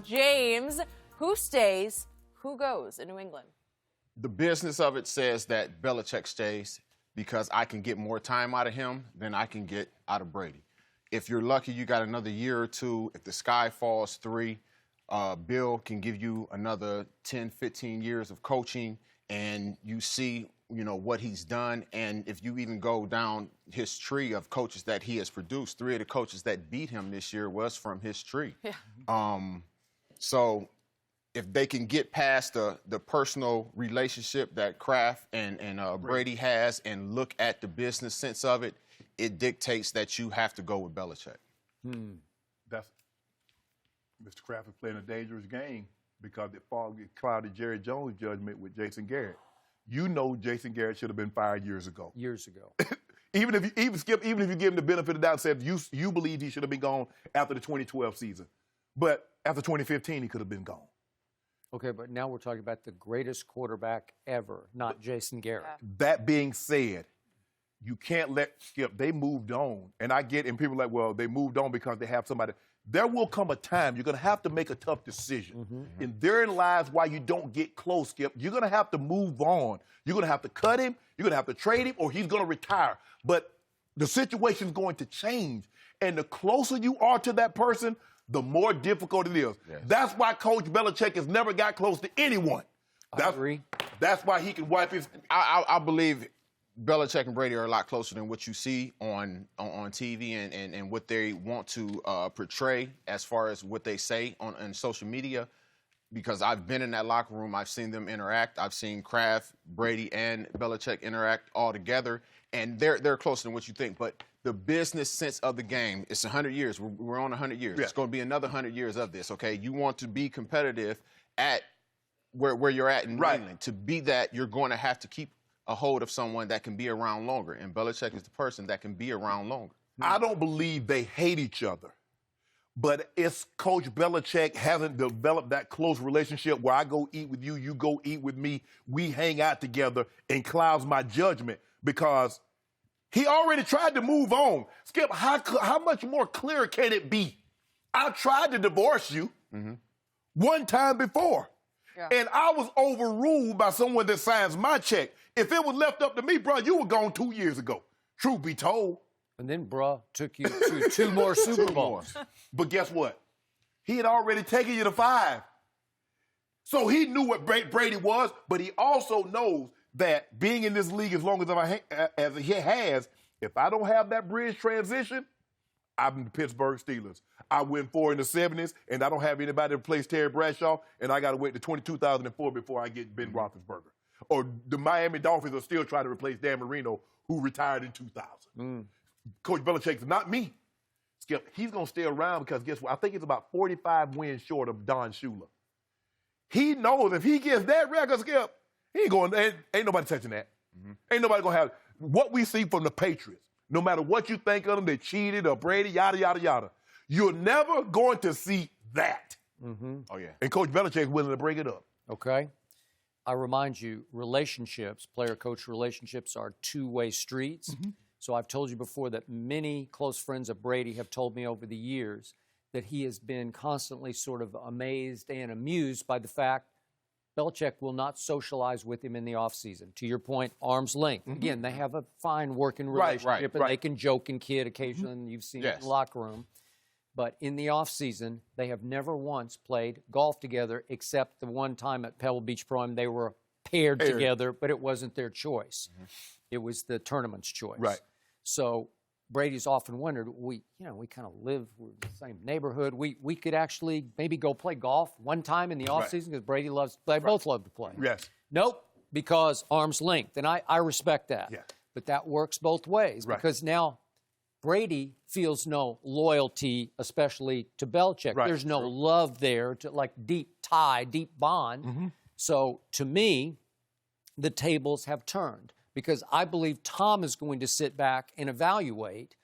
James, who stays, who goes in New England? The business of it says that Belichick stays because I can get more time out of him than I can get out of Brady. If you're lucky, you got another year or two. If the sky falls 3, Bill can give you another 10, 15 years of coaching, and you see, what he's done. And if you even go down his tree of coaches that he has produced, 3 of the coaches that beat him this year was from his tree. Yeah. So if they can get past the personal relationship that Kraft and Brady has and look at the business sense of it, it dictates that you have to go with Belichick. That's Mr. Kraft is playing a dangerous game because it clouded Jerry Jones' judgment with Jason Garrett. Jason Garrett should have been fired years ago. Years ago. even if you give him the benefit of the doubt and said you believe he should have been gone after the 2012 season. But after 2015, he could have been gone. Okay, but now we're talking about the greatest quarterback ever, not Jason Garrett. That being said, you can't let Skip. They moved on. And I get, and people are like, well, they moved on because they have somebody. There will come a time you're going to have to make a tough decision. And therein lies why you don't get close, Skip. You're going to have to move on. You're going to have to cut him. You're going to have to trade him, or he's going to retire. But the situation is going to change. And the closer you are to that person, the more difficult it is. Yes. That's why Coach Belichick has never got close to anyone. I agree. That's why he can wipe his... I believe Belichick and Brady are a lot closer than what you see on TV and what they want to portray as far as what they say on social media, because I've been in that locker room. I've seen them interact. I've seen Kraft, Brady, and Belichick interact all together, and they're closer than what you think. But the business sense of the game, it's 100 years. We're on 100 years. Yeah. It's going to be another 100 years of this, okay? You want to be competitive at where you're at in New England. To be that, you're going to have to keep a hold of someone that can be around longer, and Belichick is the person that can be around longer. I don't believe they hate each other, but it's Coach Belichick hasn't developed that close relationship where I go eat with you, you go eat with me, we hang out together, and clouds my judgment because he already tried to move on. Skip, how much more clear can it be? I tried to divorce you one time before, and I was overruled by someone that signs my check. If it was left up to me, bro, you were gone 2 years ago. Truth be told. And then, bruh, took you to 2 more Super Bowls. But guess what? He had already taken you to 5. So he knew what Brady was, but he also knows that being in this league as long as he has, if I don't have that bridge transition, I'm the Pittsburgh Steelers. I win 4 in the 70s, and I don't have anybody to replace Terry Bradshaw, and I got to wait to 2004 before I get Ben Roethlisberger. Or the Miami Dolphins are still trying to replace Dan Marino, who retired in 2000. Coach Belichick's not me. Skip, he's going to stay around because guess what? I think it's about 45 wins short of Don Shula. He knows if he gets that record, Skip, he ain't going. Ain't nobody touching that. Ain't nobody going to have what we see from the Patriots. No matter what you think of them, they cheated or Brady, yada, yada, yada. You're never going to see that. Oh, yeah. And Coach Belichick's willing to bring it up. Okay. I remind you, relationships, player-coach relationships are two-way streets. So I've told you before that many close friends of Brady have told me over the years that he has been constantly sort of amazed and amused by the fact Belichick will not socialize with him in the offseason. To your point, arm's length. Again, they have a fine working relationship, and they can joke and kid occasionally, and you've seen it in the locker room. But in the offseason, they have never once played golf together except the one time at Pebble Beach Prime they were paired together, but it wasn't their choice. It was the tournament's choice. So Brady's often wondered, we kind of live in the same neighborhood. We could actually maybe go play golf one time in the offseason because Brady they both love to play. Nope, because arm's length. And I respect that. But that works both ways because now Brady feels no loyalty, especially to Belichick. There's no love there, to like deep tie, deep bond. So to me, the tables have turned because I believe Tom is going to sit back and evaluate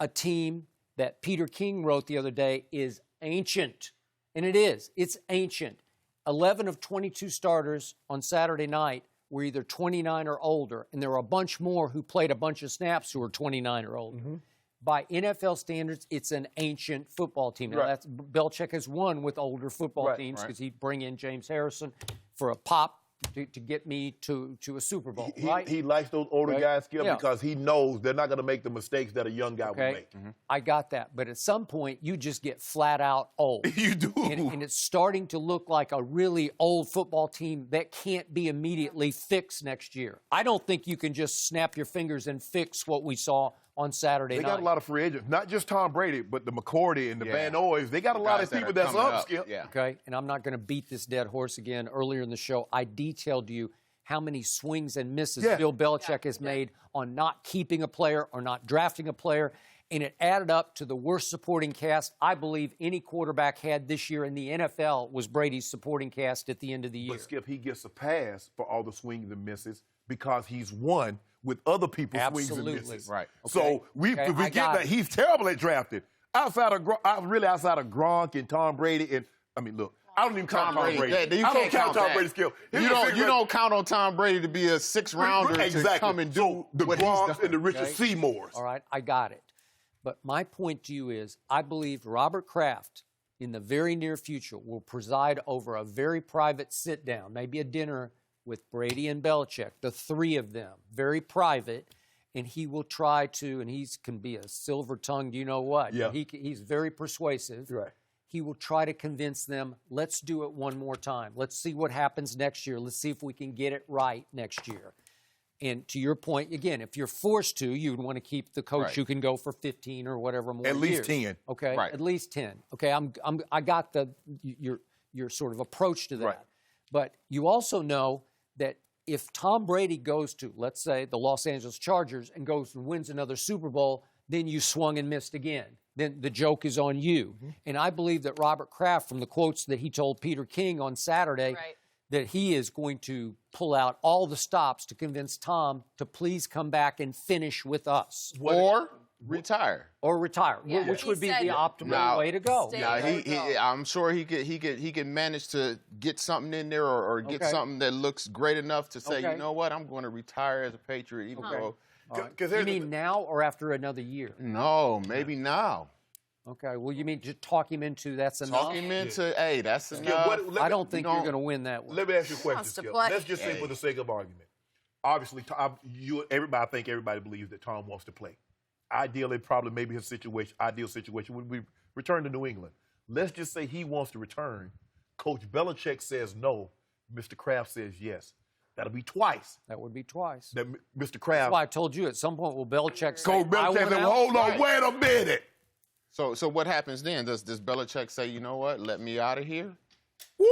a team that Peter King wrote the other day is ancient. And it is. It's ancient. 11 of 22 starters on Saturday night were either 29 or older, and there were a bunch more who played a bunch of snaps who were 29 or older. by NFL standards, it's an ancient football team. Now, Right. Belichick has won with older football teams because he'd bring in James Harrison for a pop to get me to a Super Bowl, right? He likes those older guys, Skip, Yeah. because he knows they're not going to make the mistakes that a young guy would make. I got that. But at some point, you just get flat out old. You do. And it's starting to look like a really old football team that can't be immediately fixed next year. I don't think you can just snap your fingers and fix what we saw on Saturday They night. got a lot of free agents, not just Tom Brady, but the McCourty and the Van Noys. They got a lot of Guys people that are that's coming up, Skip. Yeah. Okay, and I'm not going to beat this dead horse again. Earlier in the show, I detailed to you how many swings and misses Bill Belichick has made on not keeping a player or not drafting a player, and it added up to the worst supporting cast I believe any quarterback had this year in the NFL was Brady's supporting cast at the end of the year. But, Skip, he gets a pass for all the swings and misses because he's won with other people's swings and Absolutely. misses. Right. So we Okay, I forget got that it. he's terrible at drafting. Outside of Gronk and Tom Brady, and I mean, look, I don't even count Tom Brady. Yeah, you I don't can't count count Tom that. Brady, Skip. You don't count on Tom Brady to be a six-rounder to come and do So the what he's Gronks done. and the Richard Seymours. All right, I got it. But my point to you is I believe Robert Kraft in the very near future will preside over a very private sit-down, maybe a dinner with Brady and Belichick, the three of them, very private, and he will try to, and he can be a silver-tongued you-know-what. Yeah. He's very persuasive. Right. He will try to convince them, let's do it one more time. Let's see what happens next year. Let's see if we can get it right next year. And to your point, again, if you're forced to, you'd want to keep the coach Right. who can go for 15 or whatever more At least years. 10. Okay, Right. at least 10. Okay, I got your sort of approach to that. Right. But you also know that if Tom Brady goes to, let's say, the Los Angeles Chargers and goes and wins another Super Bowl, then you swung and missed again. Then the joke is on you. And I believe that Robert Kraft, from the quotes that he told Peter King on Saturday, that he is going to pull out all the stops to convince Tom to please come back and finish with us. Or retire. Or retire, Yeah, which he would be said the optimal Now- way to go. Stay. Now There we go. I'm sure he could manage to get something in there or get Okay. something that looks great enough to say, Okay. you know what, I'm going to retire as a Patriot, even though. You mean now or after another year? No, maybe now. Okay, well, you mean just talk him into that's enough? Talk him into, hey, that's Skip, enough. I don't think you're going to win that one. Let me ask you a question, wants to Skip. play. Let's just say, for the sake of argument, obviously, I think everybody believes that Tom wants to play. Ideally, probably maybe his ideal situation would be return to New England. Let's just say he wants to return. Coach Belichick says no. Mr. Kraft says yes. That'll be twice. That would be twice. That Mr. That's Kraft. why I told you at some point will Belichick say, Coach I Belichick want said, out? hold on, Right. wait a minute. So what happens then? Does Belichick say, you know what, let me out of here? Woo!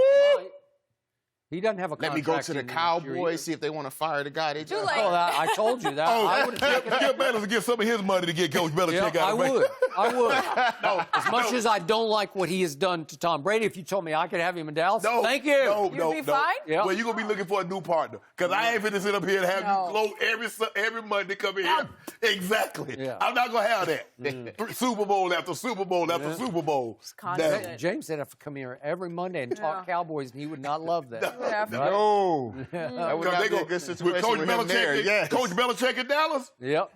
He doesn't have a Let me contract. go to the in next year Cowboys, either. see if they want to fire the guy. They Too just late. Oh, I told you that. I would have taken Skip Bayless will get some of his money to get Coach Belichick Yeah, out I of the way. would. I would. As much as I don't like what he has done to Tom Brady, if you told me I could have him in Dallas, No, thank you. No, You'd no, be no. fine? Yeah. Well, you're going to be looking for a new partner. Because I ain't finna sit up here and have No. you close every Monday come in here. Exactly. Yeah. I'm not going to have that. Super Bowl after Super Bowl after Super Bowl. constant. Now, James would have to come here every Monday and talk Cowboys, and he would not love that. Yeah. No. That would Because not they be a go good with situation Coach with him there. Belichick. Yes. Coach Belichick in Dallas. Yep.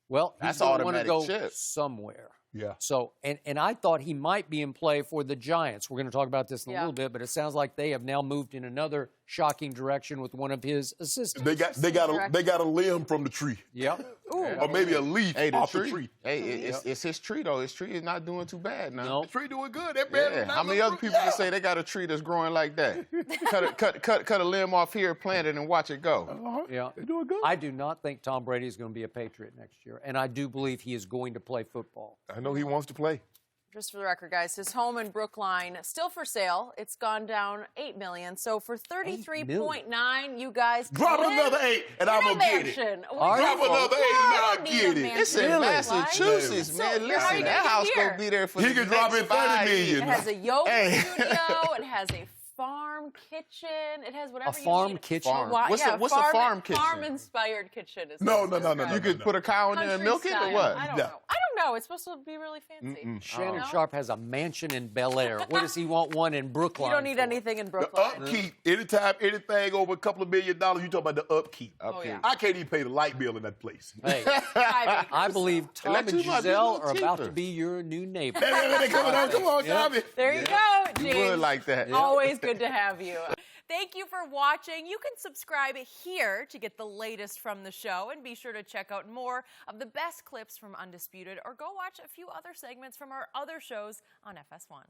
Well, That's he's going to want to automatic go chip. somewhere. Yeah. So, and I thought he might be in play for the Giants. We're going to talk about this in a Yeah. little bit, but it sounds like they have now moved in another shocking direction with one of his assistants. They got a limb from the tree. Yep. Or maybe a leaf Hey, off the tree. Hey, it's his tree, though. His tree is not doing too bad now. No. The tree doing good. That man Yeah. is not How many looking other good. people can say they got a tree that's growing like that? cut a limb off here, plant it, and watch it go. Yeah. They're doing good. I do not think Tom Brady is going to be a Patriot next year, and I do believe he is going to play football. I know he wants to play. Just for the record, guys, his home in Brookline still for sale. It's gone down $8 million. So for $33.9, you guys can Drop live another 8 and in I'm a going to get it. mansion. Are Drop you? another 8 and I'll Need get a it. mansion It's in in Brookline. Massachusetts, So, man. how are Listen, you that gonna house get gonna here? be there for He the can drop next in 30 5 million. years. It has a yoga Hey. studio. It has a farm farm kitchen. It has whatever A farm you need. kitchen? Farm. Wa- What's yeah, a farm kitchen? Farm-inspired kitchen. Is No, what no, it's no, no, described. no, You could put a cow in there and milk it, or Country what? style. I don't No. know. I don't know. It's supposed to be really fancy. Shannon No? Sharpe has a mansion in Bel Air. What does he want one in Brookline? You don't need for? anything in The Brooklyn. upkeep, anytime anything over a couple of $1 million, you talk about the upkeep. Oh, yeah. I can't even pay the light bill in that place. Hey, 5 acres. I believe Tom and Electricity might be a Giselle little are about cheaper. to be your new neighbor. They coming on, come on, Tommy. There you go, You James. would like that. Always good to have you. Thank you for watching. You can subscribe here to get the latest from the show, and be sure to check out more of the best clips from Undisputed, or go watch a few other segments from our other shows on FS1.